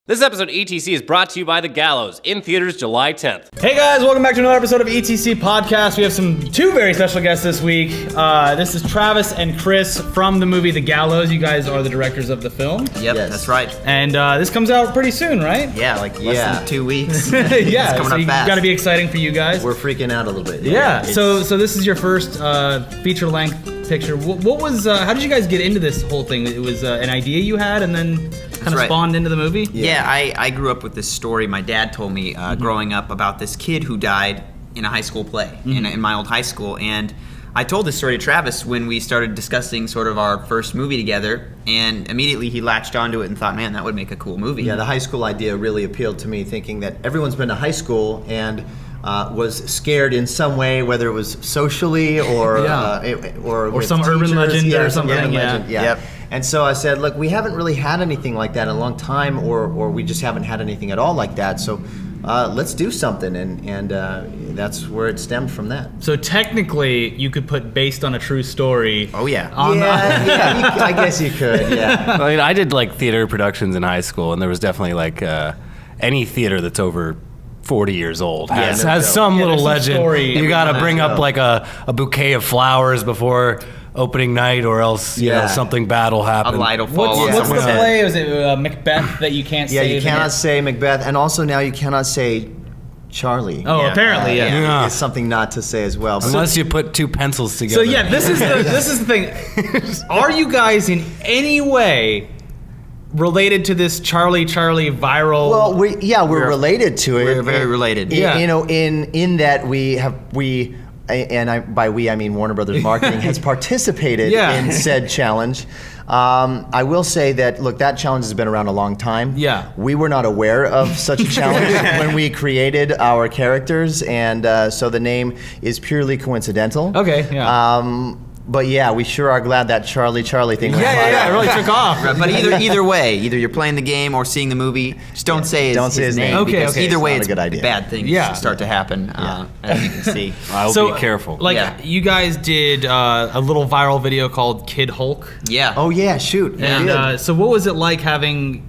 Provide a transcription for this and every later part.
This episode of ETC is brought to you by The Gallows, in theaters July 10th. Hey guys, welcome back to another episode of ETC Podcast. We have two very special guests this week. This is Travis and Chris from the movie The Gallows. You guys are the directors of the film. Yep, Yes. That's right. And this comes out pretty soon, right? Yeah, like less than 2 weeks. Yeah, It's coming so up fast. got to be exciting for you guys. We're freaking out a little bit. Yeah, so this is your first feature-length picture. What was, how did you guys get into this whole thing? It was an idea you had and then kind of right. spawned into the movie? Yeah, I grew up with this story my dad told me growing up about this kid who died in a high school play, in my old high school. And I told this story to Travis when we started discussing sort of our first movie together, and immediately he latched onto it and thought, man, that would make a cool movie. Yeah, the high school idea really appealed to me, thinking that everyone's been to high school and was scared in some way, whether it was socially or with some urban teachers. legend or something, Urban yeah. legend, yeah. Yep. And so I said, look, we haven't really had anything like that in a long time, or we just haven't had anything at all like that. So let's do something, and that's where it stemmed from that. So technically, you could put based on a true story. Oh, yeah. I guess you could. Yeah. I mean, I did like theater productions in high school, and there was definitely like any theater that's over 40 years old has some little there's some legend. story. You got to Every bring night. up like a bouquet of flowers before opening night, or else you know Yeah. something bad will happen. A light will fall on What's the someone's head. play? Was it Macbeth that you can't Yeah, say? you cannot say Macbeth, and also now you cannot say Charlie. Oh, Yeah. apparently, yeah. Yeah. It's something not to say as well. Unless you put two pencils together. So yeah, this is the thing. Are you guys in any way related to this Charlie viral? Well, we're related to it. We're very related. Yeah. You know, in that by we I mean Warner Brothers Marketing has participated Yeah. in said challenge. I will say that, look, that challenge has been around a long time. Yeah. We were not aware of such a challenge when we created our characters, and so the name is purely coincidental. Okay, yeah. But yeah, we sure are glad that Charlie thing was yeah, it really took off. Right, but either way, either you're playing the game or seeing the movie, just don't say his name. Okay, because okay. Either way, It's it's not a good idea. bad things Yeah. start to happen, as you can see. I'll So, be careful. Like, Yeah. you guys did a little viral video called Kid Hulk. Yeah. Oh yeah, shoot. we And did. so what was it like having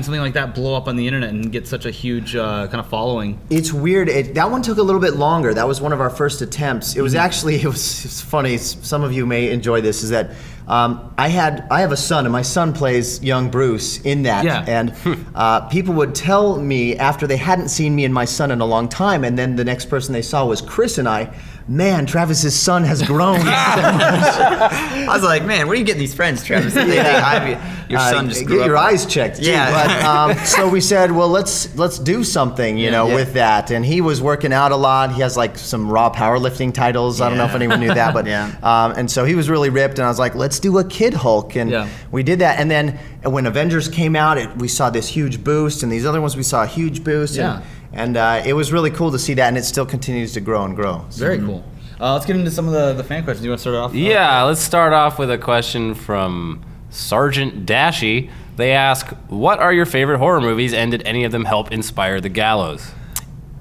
something like that blow up on the internet and get such a huge kind of following? It's weird. That one took a little bit longer. That was one of our first attempts. It was actually, it's funny. Some of you may enjoy this. Is that I have a son, and my son plays young Bruce in that. Yeah. And people would tell me after they hadn't seen me and my son in a long time, and then the next person they saw was Chris and I. Man, Travis's son has grown. I was like, man, where are you getting these friends, Travis? They think your son just grew get your up. eyes checked. Too. Yeah. But so we said, well, let's do something, you know, with that. And he was working out a lot. He has like some raw powerlifting titles. I don't know if anyone knew that, but and so he was really ripped. And I was like, let's do a Kid Hulk, and we did that. And then when Avengers came out, we saw this huge boost, and these other ones we saw a huge boost. Yeah. And it was really cool to see that, and it still continues to grow and grow. So. Very cool. Let's get into some of the fan questions. You want to start off? Yeah, let's start off with a question from Sergeant Dashy. They ask, what are your favorite horror movies, and did any of them help inspire The Gallows?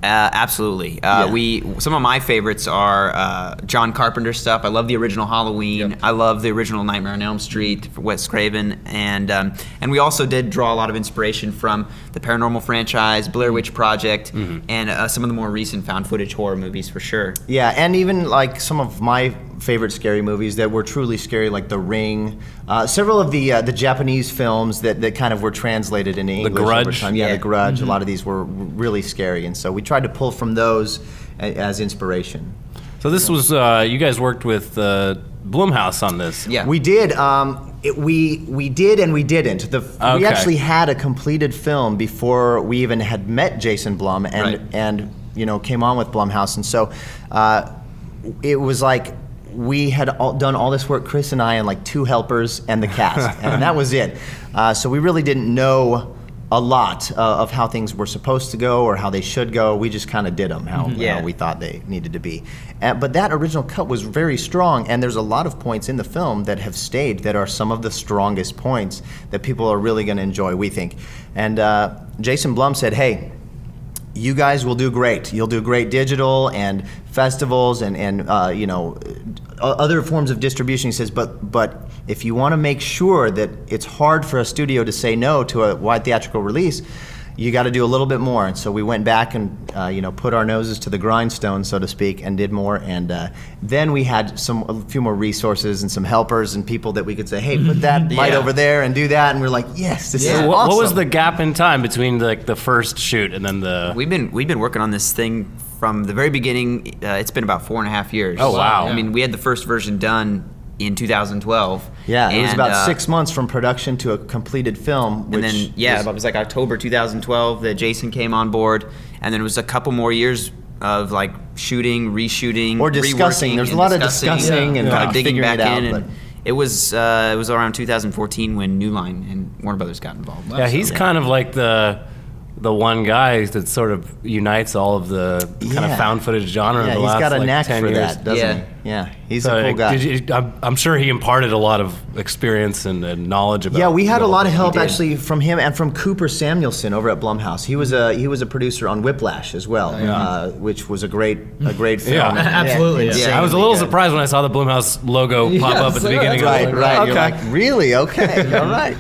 Absolutely. Some of my favorites are John Carpenter stuff. I love the original Halloween. Yep. I love the original Nightmare on Elm Street for Wes Craven, and we also did draw a lot of inspiration from the Paranormal franchise, Blair Witch Project, and some of the more recent found footage horror movies for sure. Yeah, and even like some of my favorite scary movies that were truly scary, like The Ring. Several of the Japanese films that kind of were translated into English over Grudge. time. Yeah, The Grudge. A lot of these were really scary, and so we tried to pull from those as inspiration. So this was, you guys worked with Blumhouse on this. Yeah. We did. We did and we didn't. We Okay. actually had a completed film before we even had met Jason Blum and you know came on with Blumhouse, and so it was like we had done all this work, Chris and I, and like 2 helpers and the cast, and that was it. So we really didn't know a lot of how things were supposed to go or how they should go. We just kind of did them how we thought they needed to be. But that original cut was very strong, and there's a lot of points in the film that have stayed that are some of the strongest points that people are really going to enjoy, we think. And Jason Blum said, hey, you guys will do great. You'll do great digital and festivals and you know, other forms of distribution. He says, but if you want to make sure that it's hard for a studio to say no to a wide theatrical release, you got to do a little bit more. And so we went back and put our noses to the grindstone, so to speak, and did more. And then we had a few more resources and some helpers and people that we could say, hey, put that light over there and do that. And we're like, yes, this is awesome. What was the gap in time between the first shoot and then the? We've been working on this thing from the very beginning. It's been about 4.5 years. Oh wow! I mean, we had the first version done in 2012. Yeah, it was about 6 months from production to a completed film. And then, it was like October 2012 that Jason came on board. And then it was a couple more years of like shooting, reshooting, or discussing. There's a lot of discussing and kind of digging back in. But And it was around 2014 when New Line and Warner Brothers got involved. Yeah, he's kind of like the one guy that sort of unites all of the kind of found footage genre. Yeah, the he's last, got a knack 10 for years. that, doesn't he? Yeah, he's a cool guy. I'm sure he imparted a lot of experience and knowledge about. Yeah, we had a lot of help did. actually from him and from Cooper Samuelson over at Blumhouse. He was a producer on Whiplash as well, which was a great film. Yeah, absolutely. I was a little surprised when I saw the Blumhouse logo pop up at the beginning. Right. Okay. You're like, really? Okay, all right.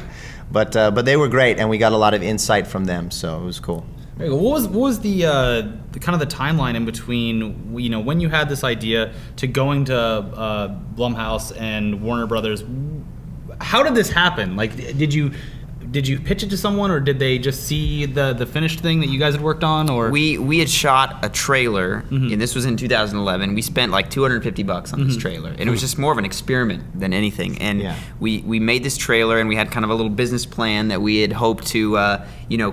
But they were great, and we got a lot of insight from them, so it was cool. What was the kind of the timeline in between, when you had this idea to going to Blumhouse and Warner Brothers? How did this happen? Like, did you pitch it to someone, or did they just see the finished thing that you guys had worked on? Or we had shot a trailer, and this was in 2011. We spent like $250 on this trailer, and it was just more of an experiment than anything. And we made this trailer, and we had kind of a little business plan that we had hoped to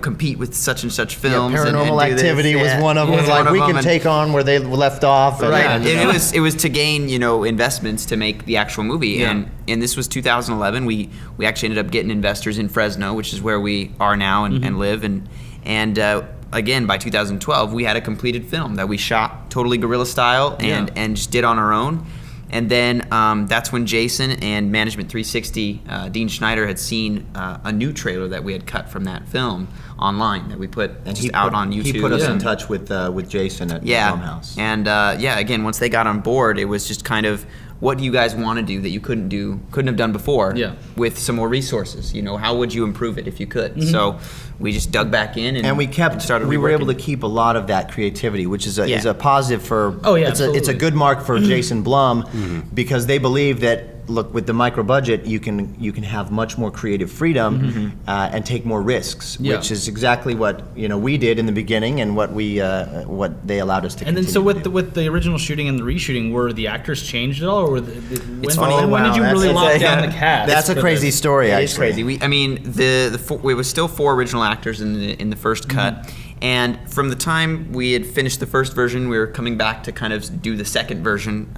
compete with such and such films. Paranormal and Activity was one of them. Was Like, one we of can them, take on where they left off. And it was to gain investments to make the actual movie. And this was 2011. We actually ended up getting investors in Fresno, which is where we are now and live. And again, by 2012, we had a completed film that we shot totally guerrilla style and just did on our own. And then that's when Jason and Management 360, Dean Schneider, had seen a new trailer that we had cut from that film online that we put out on YouTube. He put us in touch with Jason at Blumhouse. And again, once they got on board, it was just kind of, what do you guys want to do that you couldn't have done before with some more resources? How would you improve it if you could? So we just dug back in and we were able to keep a lot of that creativity, which is a positive for. It's a good mark for Jason Blum because they believe that, look, with the micro budget, you can have much more creative freedom and take more risks, which is exactly what we did in the beginning and what they allowed us to. And then, so with the original shooting and the reshooting, were the actors changed at all, or it's funny. When did you really lock down the cast? That's a crazy story. It actually, is crazy. It was still 4 original actors in the first cut. And from the time we had finished the first version, we were coming back to kind of do the second version.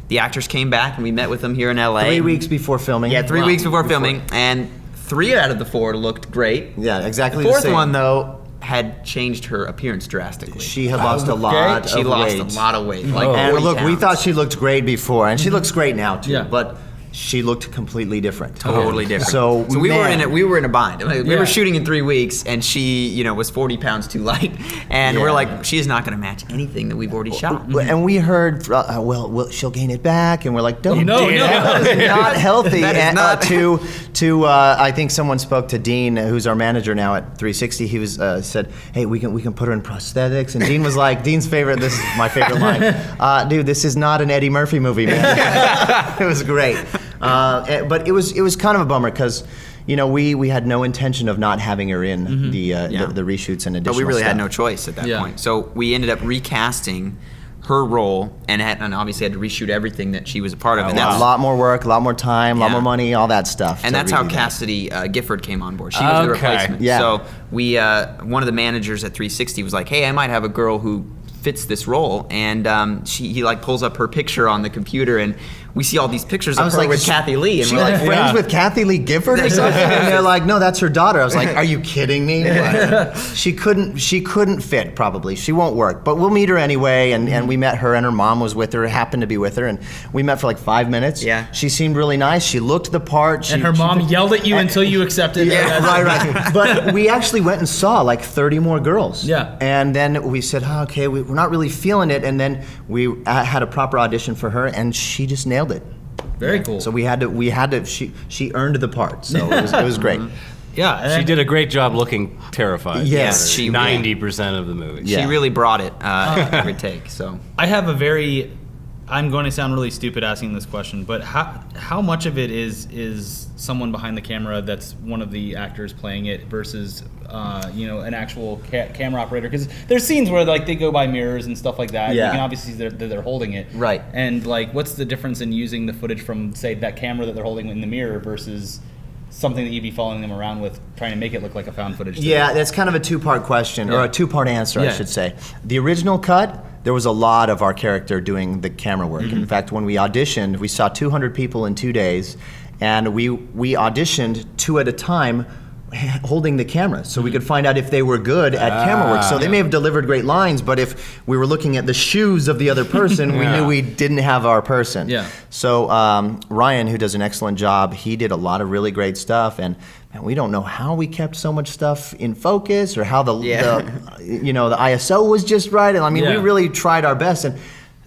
The actors came back and we met with them here in LA. 3 weeks before filming. Yeah, 3 weeks before filming. And 3 out of the 4 looked great. Yeah, exactly the fourth the same. one, though, had changed her appearance drastically. She had lost a lot of weight. She lost a lot of weight. Like and 40 look, we pounds. thought she looked great before, and she looks great now too. Yeah. But she looked completely different. Totally different. So we were in a bind. We were shooting in 3 weeks, and she, was 40 pounds too light, and we're like, she is not going to match anything that we've already shot. And we heard, well, she'll gain it back, and we're like, don't. No, that is not healthy. That is not. I think someone spoke to Dean, who's our manager now at 360. He was said, hey, we can put her in prosthetics, and Dean was like, Dean's favorite. This is my favorite line. Dude, this is not an Eddie Murphy movie, man. It was great. But it was kind of a bummer because we had no intention of not having her in the reshoots and additional But we really stuff. had no choice at that point. So we ended up recasting her role and obviously had to reshoot everything that she was a part of. And a lot more work, a lot more time, a lot more money, all that stuff. And that's how Cassidy Gifford came on board. She was the replacement. Yeah. So we, one of the managers at 360 was like, hey, I might have a girl who fits this role, and he like pulls up her picture on the computer, and we see all these pictures of her with Kathy Lee, and she we're like, friends with Kathy Lee Gifford or something, and they're like, no, that's her daughter. I was like, are you kidding me? Like, she couldn't fit probably. She won't work, but we'll meet her anyway. And we met her, and her mom was with her, happened to be with her, and we met for like 5 minutes. Yeah, she seemed really nice. She looked the part. And her mom yelled at you until you accepted. Right. But we actually went and saw like 30 more girls. Yeah. And then we said, okay, we're not really feeling it. And then we had a proper audition for her, and she just nailed it. Very cool. So we had to. She earned the part. So it was great. Yeah, She did a great job looking terrified. Yes, she 90% of the movie. She really brought it every take. So I have a very. I'm going to sound really stupid asking this question, but how much of it is someone behind the camera that's one of the actors playing it versus an actual camera operator? Because there's scenes where like they go by mirrors and stuff like that. Yeah. You can obviously see they're holding it. Right. And like, what's the difference in using the footage from say that camera that they're holding in the mirror versus something that you'd be following them around with, trying to make it look like a found footage? Yeah, that's kind of a two-part question, or a two-part answer, I should say. The original cut, there was a lot of our character doing the camera work. In fact, when we auditioned, we saw 200 people in 2 days, and we auditioned 2 at a time, holding the camera, so we could find out if they were good at camera work. So they may have delivered great lines, but if we were looking at the shoes of the other person, we knew we didn't have our person. Yeah. So Ryan, who does an excellent job, he did a lot of really great stuff, and man, we don't know how we kept so much stuff in focus or how the ISO was just right. And I mean, we really tried our best, and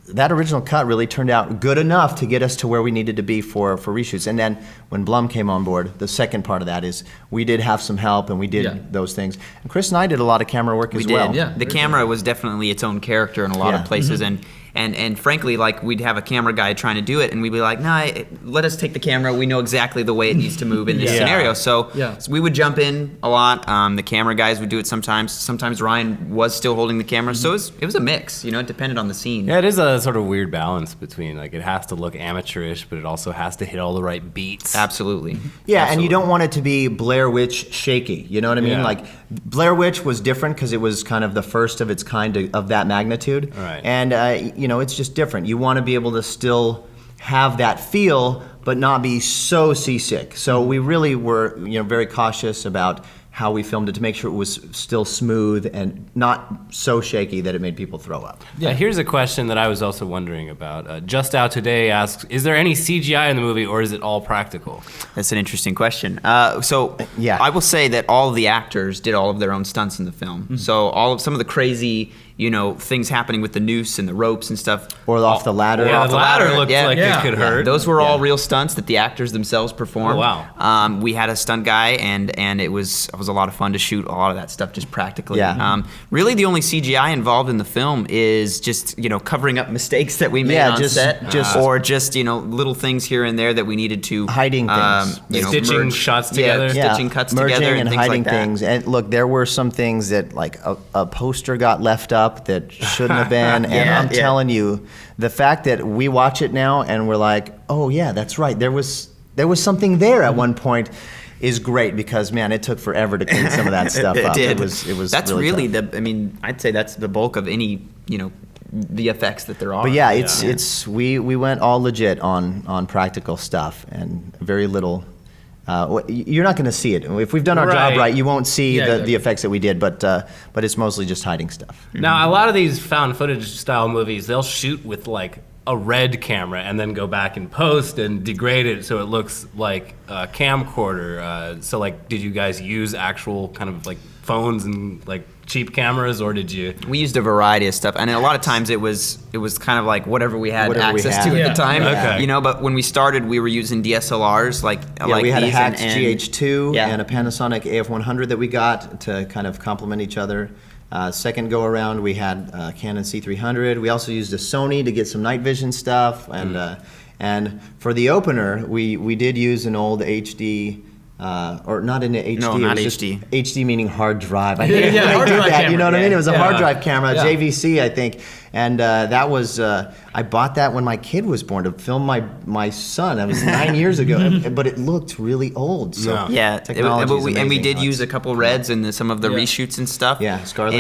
that original cut really turned out good enough to get us to where we needed to be for reshoots. And then when Blum came on board, the second part of that is we did have some help, and we did those things. And Chris and I did a lot of camera work as well. Yeah, the camera was definitely its own character in a lot of places, and frankly, like we'd have a camera guy trying to do it, and we'd be like, "Nah, let us take the camera. We know exactly the way it needs to move in this scenario." So we would jump in a lot. The camera guys would do it sometimes. Sometimes Ryan was still holding the camera, so it was a mix. It depended on the scene. Yeah, it is a sort of weird balance between like it has to look amateurish, but it also has to hit all the right beats. Absolutely. Yeah, and you don't want it to be Blair Witch shaky. You know what I mean? Yeah. Like Blair Witch was different because it was kind of the first of its kind of that magnitude. Right. And it's just different. You want to be able to still have that feel, but not be so seasick. So we really were, very cautious about how we filmed it to make sure it was still smooth and not so shaky that it made people throw up. Yeah, here's a question that I was also wondering about. Just Out Today asks, is there any CGI in the movie, or is it all practical? That's an interesting question. I will say that all of the actors did all of their own stunts in the film. So some of the crazy, things happening with the noose and the ropes and stuff. Or off the ladder. Yeah, the ladder looked like it could hurt. Those were all real stunts that the actors themselves performed. Oh, wow. We had a stunt guy, and it was a lot of fun to shoot a lot of that stuff just practically. Yeah. Really, the only CGI involved in the film is just covering up mistakes that we made on set, or just little things here and there that we needed to hiding things, stitching shots together, stitching cuts merging together, and things hiding like that. things. And look, there were some things that like a poster got left up that shouldn't have been. And I'm telling you, the fact that we watch it now and we're like, oh yeah, that's right. There was something there at one point. Is great because man, it took forever to clean some of that stuff up. It was. That's really tough. I'd say that's the bulk of any the effects that there are. But yeah, it's we went all legit on practical stuff and very little. You're not going to see it if we've done our job right. You won't see the effects that we did, but it's mostly just hiding stuff. Now, a lot of these found footage style movies, they'll shoot with like a red camera and then go back and post and degrade it so it looks like a camcorder. So like, did you guys use actual kind of like phones and like cheap cameras, or did you? We used a variety of stuff, and a lot of times it was kind of like whatever we had access to at the time. Okay. But when we started, we were using DSLRs like we had these a Hax GH2 Yeah. and a Panasonic AF100 that we got to kind of complement each other. Second go around, we had Canon C300. We also used a Sony to get some night vision stuff, and for the opener, we did use an old HD. Or not in HD. No, not HD. HD meaning hard drive. I think hard drive camera. You know what I mean? It was a hard drive camera, Yeah. JVC, I think. And that was, I bought that when my kid was born to film my son. That was 9 years ago, but it looked really old. So Yeah, technology is and we amazing did how use a it's- couple reds in some of the reshoots and stuff. Yeah, Scarlet.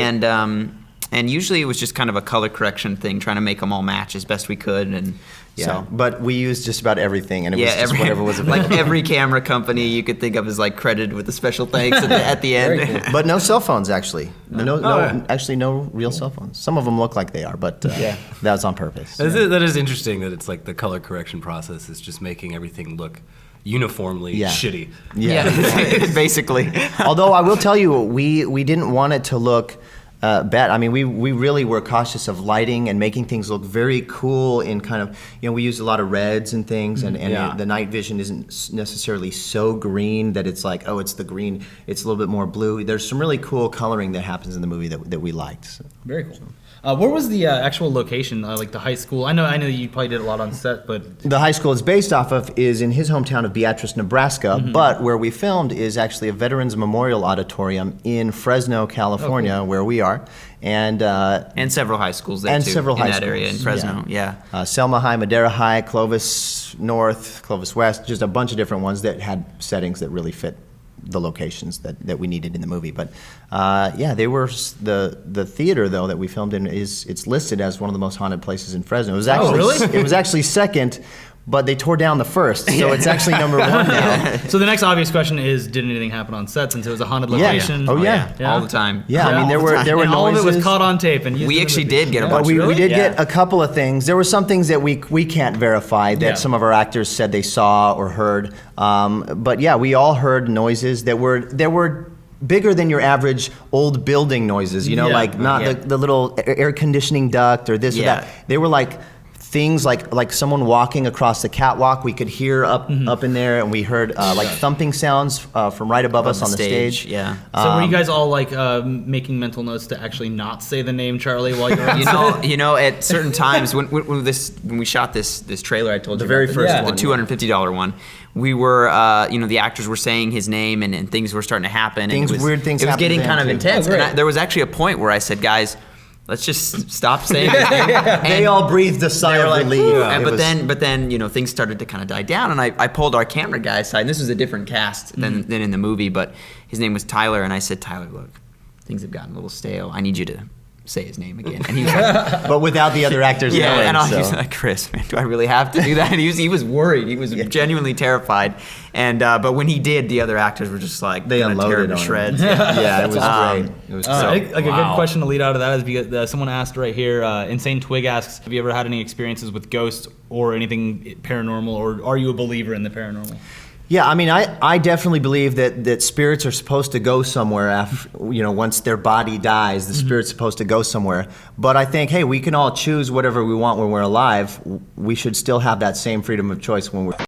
And usually it was just kind of a color correction thing, trying to make them all match as best we could. And so, but we used just about everything, and it was just whatever was available. like every camera company you could think of is like credited with a special thanks at the end. But no cell phones, actually. Actually, no real cell phones. Some of them look like they are, but that was on purpose. That is interesting that it's like the color correction process is just making everything look uniformly shitty. Yeah, basically. Although I will tell you, we didn't want it to look bet. I mean, we really were cautious of lighting and making things look very cool in kind of, we used a lot of reds and things, and the night vision isn't necessarily so green that it's like, oh, it's the green. It's a little bit more blue. There's some really cool coloring that happens in the movie that we liked. So. Very cool. Where was the actual location, like the high school? I know you probably did a lot on set, but... The high school it's based off of is in his hometown of Beatrice, Nebraska, but where we filmed is actually a Veterans Memorial Auditorium in Fresno, California, where we are. And several high schools there, and too, several in high that schools. area in Fresno, yeah. Selma High, Madera High, Clovis North, Clovis West, just a bunch of different ones that had settings that really fit the locations that we needed in the movie. But they were the theater though that we filmed in it's listed as one of the most haunted places in Fresno. It was actually really? It was actually second, but they tore down the first, so it's actually number one now. So the next obvious question is, did anything happen on set since it was a haunted location? Yeah. Oh yeah. All the time. Yeah, I mean there were and noises. all of it was caught on tape, and We actually did get a bunch. We of did get a couple of things. There were some things that we can't verify that some of our actors said they saw or heard. But yeah, we all heard noises that were bigger than your average old building noises. Like not the little air conditioning duct or this or that. They were like things like someone walking across the catwalk. We could hear up in there, and we heard like thumping sounds from right above us on the stage. Yeah. So were you guys all like making mental notes to actually not say the name Charlie while you're on set? At certain times when we shot this trailer, I told you The very about, first the one, $250 one. We were, the actors were saying his name, and things were starting to happen. Weird things. It was getting kind of too. intense. Oh, And there was actually a point where I said, guys, let's just stop saying his name. They all breathed a sigh of relief. But then things started to kind of die down, and I pulled our camera guy aside. And this was a different cast than in the movie, but his name was Tyler, and I said, Tyler, look, things have gotten a little stale. I need you to say his name again. And he was like, but without the other actors knowing. And I was like, Chris, man, do I really have to do that? And he was worried. He was genuinely terrified. And but when he did, the other actors were just like, they unloaded to on shreds. Yeah, it was great. It was a good question to lead out of that is because someone asked right here, Insane Twig asks, have you ever had any experiences with ghosts or anything paranormal, or are you a believer in the paranormal? Yeah, I mean, I definitely believe that spirits are supposed to go somewhere after, once their body dies, the spirit's supposed to go somewhere. But I think, hey, we can all choose whatever we want when we're alive. We should still have that same freedom of choice when we're